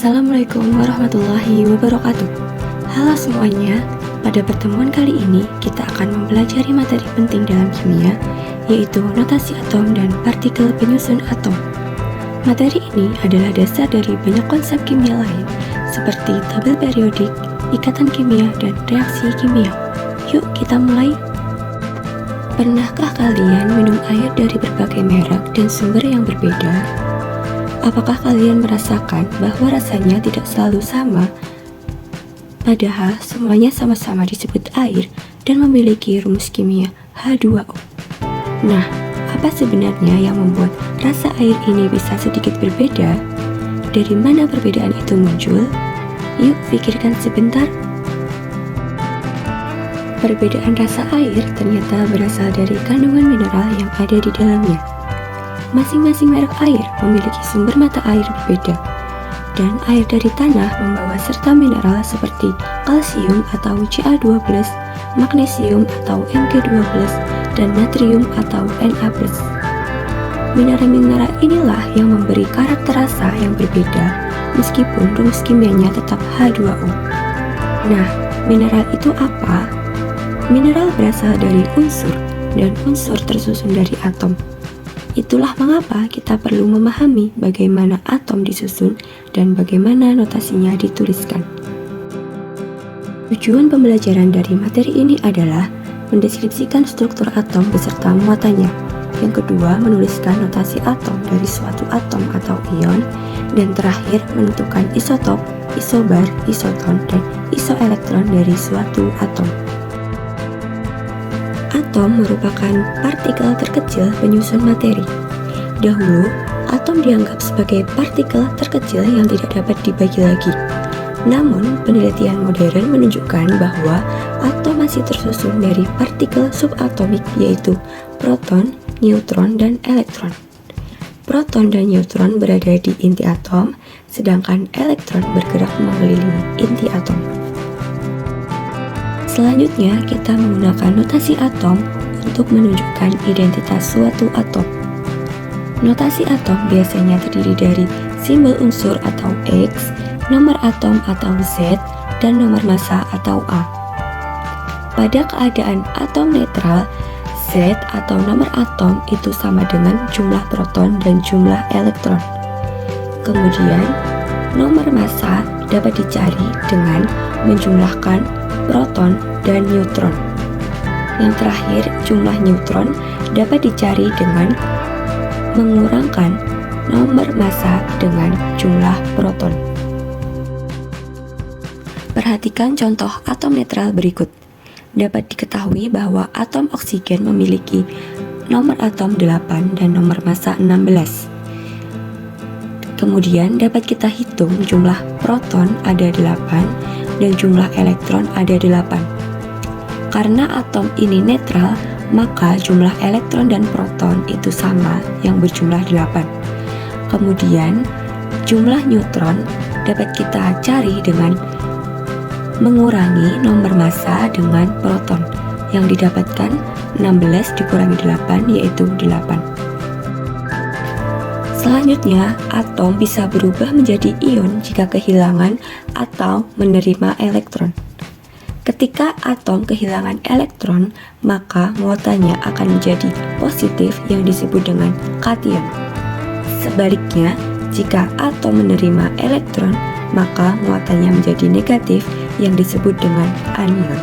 Assalamualaikum warahmatullahi wabarakatuh. Halo semuanya, pada pertemuan kali ini kita akan mempelajari materi penting dalam kimia, yaitu notasi atom dan partikel penyusun atom. Materi ini adalah dasar dari banyak konsep kimia lain, seperti tabel periodik, ikatan kimia, dan reaksi kimia. Yuk kita mulai. Pernahkah kalian minum air dari berbagai merek dan sumber yang berbeda? Apakah kalian merasakan bahwa rasanya tidak selalu sama? Padahal semuanya sama-sama disebut air dan memiliki rumus kimia H2O. Nah, apa sebenarnya yang membuat rasa air ini bisa sedikit berbeda? Dari mana perbedaan itu muncul? Yuk pikirkan sebentar. Perbedaan rasa air ternyata berasal dari kandungan mineral yang ada di dalamnya. Masing-masing merek air memiliki sumber mata air berbeda, dan air dari tanah membawa serta mineral seperti kalsium atau Ca2+, magnesium atau Mg2+, dan natrium atau Na+. Mineral-mineral inilah yang memberi karakter rasa yang berbeda, meskipun rumus kimianya tetap H2O. Nah, mineral itu apa? Mineral berasal dari unsur, dan unsur tersusun dari atom. Itulah mengapa kita perlu memahami bagaimana atom disusun dan bagaimana notasinya dituliskan. Tujuan pembelajaran dari materi ini adalah mendeskripsikan struktur atom beserta muatannya. Yang kedua, menuliskan notasi atom dari suatu atom atau ion. Dan terakhir, menentukan isotop, isobar, isoton, dan isoelektron dari suatu atom. Atom merupakan partikel terkecil penyusun materi. Dahulu, atom dianggap sebagai partikel terkecil yang tidak dapat dibagi lagi. Namun, penelitian modern menunjukkan bahwa atom masih tersusun dari partikel subatomik, yaitu proton, neutron, dan elektron. Proton dan neutron berada di inti atom, sedangkan elektron bergerak mengelilingi inti atom. Selanjutnya, kita menggunakan notasi atom untuk menunjukkan identitas suatu atom. Notasi atom biasanya terdiri dari simbol unsur atau X, nomor atom atau Z, dan nomor massa atau A. Pada keadaan atom netral, Z atau nomor atom itu sama dengan jumlah proton dan jumlah elektron. Kemudian, nomor massa dapat dicari dengan menjumlahkan proton dan neutron. Yang terakhir, jumlah neutron dapat dicari dengan mengurangkan nomor massa dengan jumlah proton. Perhatikan contoh atom netral berikut. Dapat diketahui bahwa atom oksigen memiliki nomor atom 8 dan nomor massa 16. Kemudian dapat kita hitung jumlah proton ada 8 dan jumlah elektron ada 8. Karena atom ini netral, maka jumlah elektron dan proton itu sama yang berjumlah 8. Kemudian, jumlah neutron dapat kita cari dengan mengurangi nomor massa dengan proton yang didapatkan 16 dikurangi 8 yaitu 8. Selanjutnya, atom bisa berubah menjadi ion jika kehilangan atau menerima elektron. Ketika atom kehilangan elektron, maka muatannya akan menjadi positif yang disebut dengan kation. Sebaliknya, jika atom menerima elektron, maka muatannya menjadi negatif yang disebut dengan anion.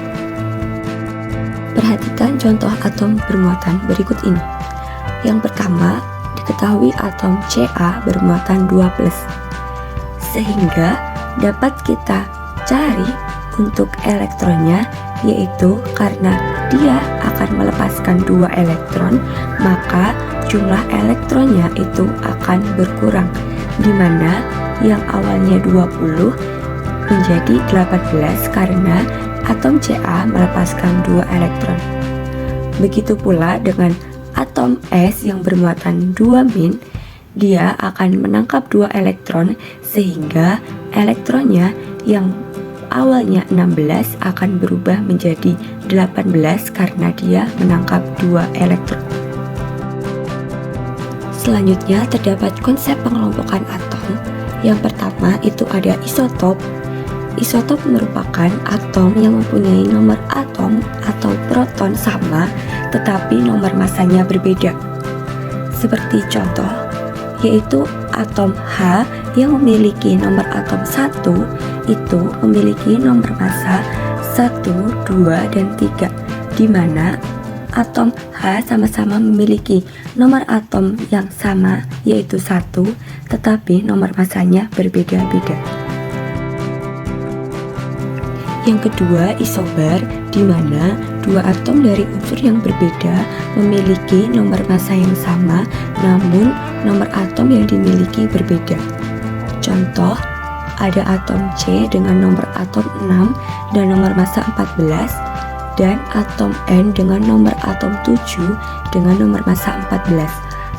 Perhatikan contoh atom bermuatan berikut ini. Yang pertama, diketahui atom Ca bermuatan 2+, sehingga dapat kita cari untuk elektronnya, yaitu karena dia akan melepaskan 2 elektron, maka jumlah elektronnya itu akan berkurang, di mana yang awalnya 20 menjadi 18 karena atom Ca melepaskan 2 elektron. Begitu pula dengan atom S yang bermuatan 2-, dia akan menangkap 2 elektron sehingga elektronnya yang awalnya 16 akan berubah menjadi 18 karena dia menangkap 2 elektron. Selanjutnya terdapat konsep pengelompokan atom Yang pertama itu ada isotop. Isotop merupakan atom yang mempunyai nomor atom atau proton sama tetapi nomor masanya berbeda. Seperti contoh, yaitu atom H yang memiliki nomor atom 1 itu memiliki nomor massa 1, 2, dan 3, di mana atom H sama-sama memiliki nomor atom yang sama yaitu 1, tetapi nomor massanya berbeda-beda. Yang kedua, isobar, di mana dua atom dari unsur yang berbeda memiliki nomor massa yang sama, namun nomor atom yang dimiliki berbeda. Contoh, ada atom C dengan nomor atom 6 dan nomor massa 14, dan atom N dengan nomor atom 7 dengan nomor massa 14.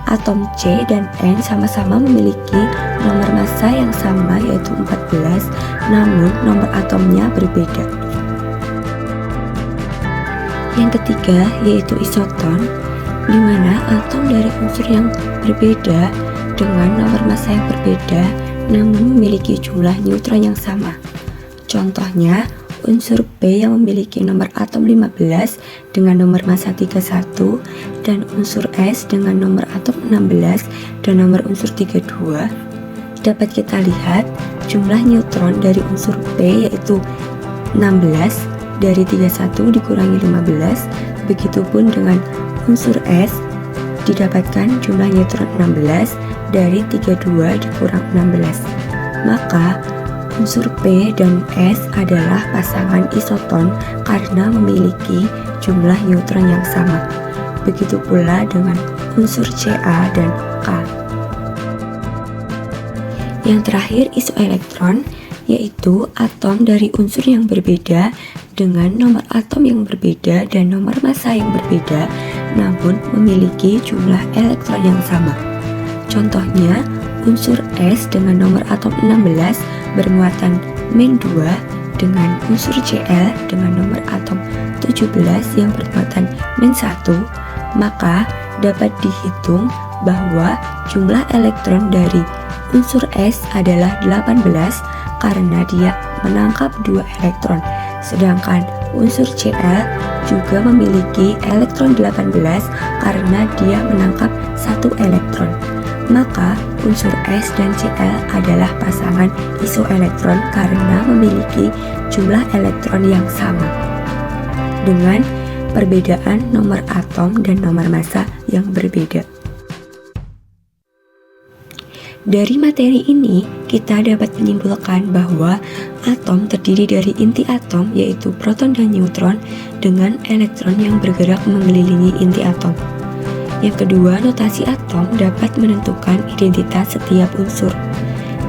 Atom C dan N sama-sama memiliki nomor massa yang sama yaitu 14, namun nomor atomnya berbeda. Yang ketiga yaitu isoton, di mana atom dari unsur yang berbeda dengan nomor massa yang berbeda namun memiliki jumlah neutron yang sama. Contohnya, unsur P yang memiliki nomor atom 15 dengan nomor massa 31 dan unsur S dengan nomor atom 16 dan nomor unsur 32. Dapat kita lihat jumlah neutron dari unsur P yaitu 16 dari 31 dikurangi 15, begitupun dengan unsur S didapatkan jumlah neutron 16 dari 32 dikurang 16. Maka unsur P dan S adalah pasangan isoton karena memiliki jumlah neutron yang sama. Begitu pula dengan unsur Ca dan K. Yang terakhir isoelektron, yaitu atom dari unsur yang berbeda dengan nomor atom yang berbeda dan nomor massa yang berbeda, namun memiliki jumlah elektron yang sama. Contohnya, unsur S dengan nomor atom 16 bermuatan -2 dengan unsur Cl dengan nomor atom 17 yang bermuatan -1, maka dapat dihitung bahwa jumlah elektron dari unsur S adalah 18 karena dia menangkap 2 elektron, sedangkan unsur Cl juga memiliki elektron 18 karena dia menangkap 1 elektron. Maka unsur S dan Cl adalah pasangan isoelektron karena memiliki jumlah elektron yang sama dengan perbedaan nomor atom dan nomor massa yang berbeda. Dari materi ini, kita dapat menyimpulkan bahwa atom terdiri dari inti atom yaitu proton dan neutron dengan elektron yang bergerak mengelilingi inti atom. Yang kedua, notasi atom dapat menentukan identitas setiap unsur.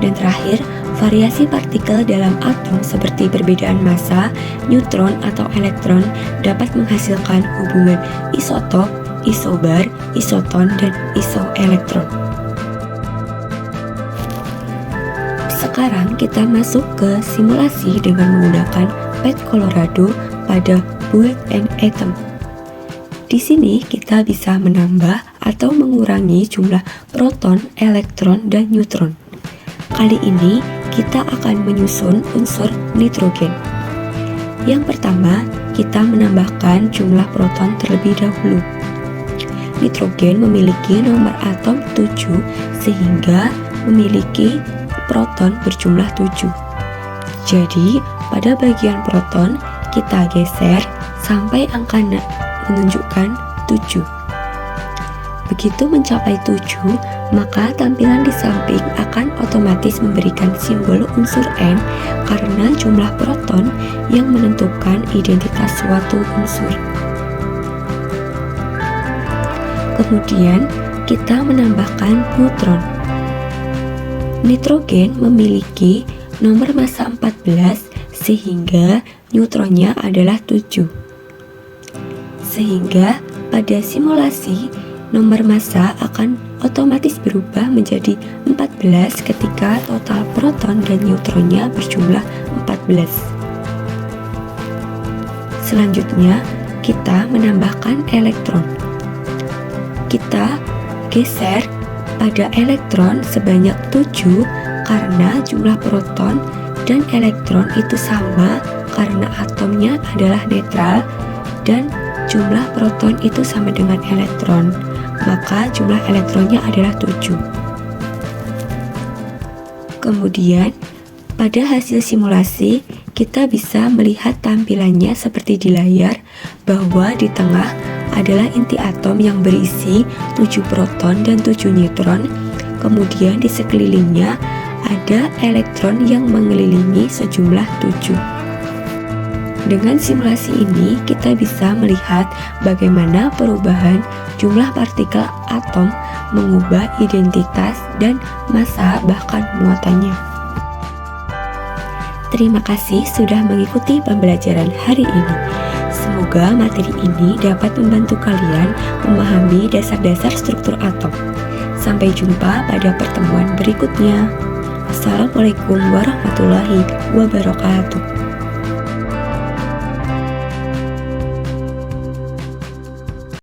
Dan terakhir, variasi partikel dalam atom seperti perbedaan massa, neutron atau elektron dapat menghasilkan hubungan isotop, isobar, isoton, dan isoelektron. Sekarang kita masuk ke simulasi dengan menggunakan pet Colorado pada Build an Atom. Di sini kita bisa menambah atau mengurangi jumlah proton, elektron, dan neutron. Kali ini kita akan menyusun unsur nitrogen. Yang pertama, kita menambahkan jumlah proton terlebih dahulu. Nitrogen memiliki nomor atom 7 sehingga memiliki proton berjumlah 7. Jadi, pada bagian proton kita geser sampai angka menunjukkan 7. Begitu mencapai 7, maka tampilan di samping akan otomatis memberikan simbol unsur N karena jumlah proton yang menentukan identitas suatu unsur. Kemudian kita menambahkan neutron. Nitrogen memiliki nomor massa 14 sehingga neutronnya adalah 7. Sehingga pada simulasi nomor massa akan otomatis berubah menjadi 14 ketika total proton dan neutronnya berjumlah 14. Selanjutnya, kita menambahkan elektron. Kita geser pada elektron sebanyak 7 karena jumlah proton dan elektron itu sama karena atomnya adalah netral dan jumlah proton itu sama dengan elektron, maka jumlah elektronnya adalah 7. Kemudian, pada hasil simulasi, kita bisa melihat tampilannya seperti di layar, bahwa di tengah adalah inti atom yang berisi 7 proton dan 7 neutron. Kemudian di sekelilingnya ada elektron yang mengelilingi sejumlah 7. Dengan simulasi ini, kita bisa melihat bagaimana perubahan jumlah partikel atom mengubah identitas dan massa bahkan muatannya. Terima kasih sudah mengikuti pembelajaran hari ini. Semoga materi ini dapat membantu kalian memahami dasar-dasar struktur atom. Sampai jumpa pada pertemuan berikutnya. Assalamualaikum warahmatullahi wabarakatuh.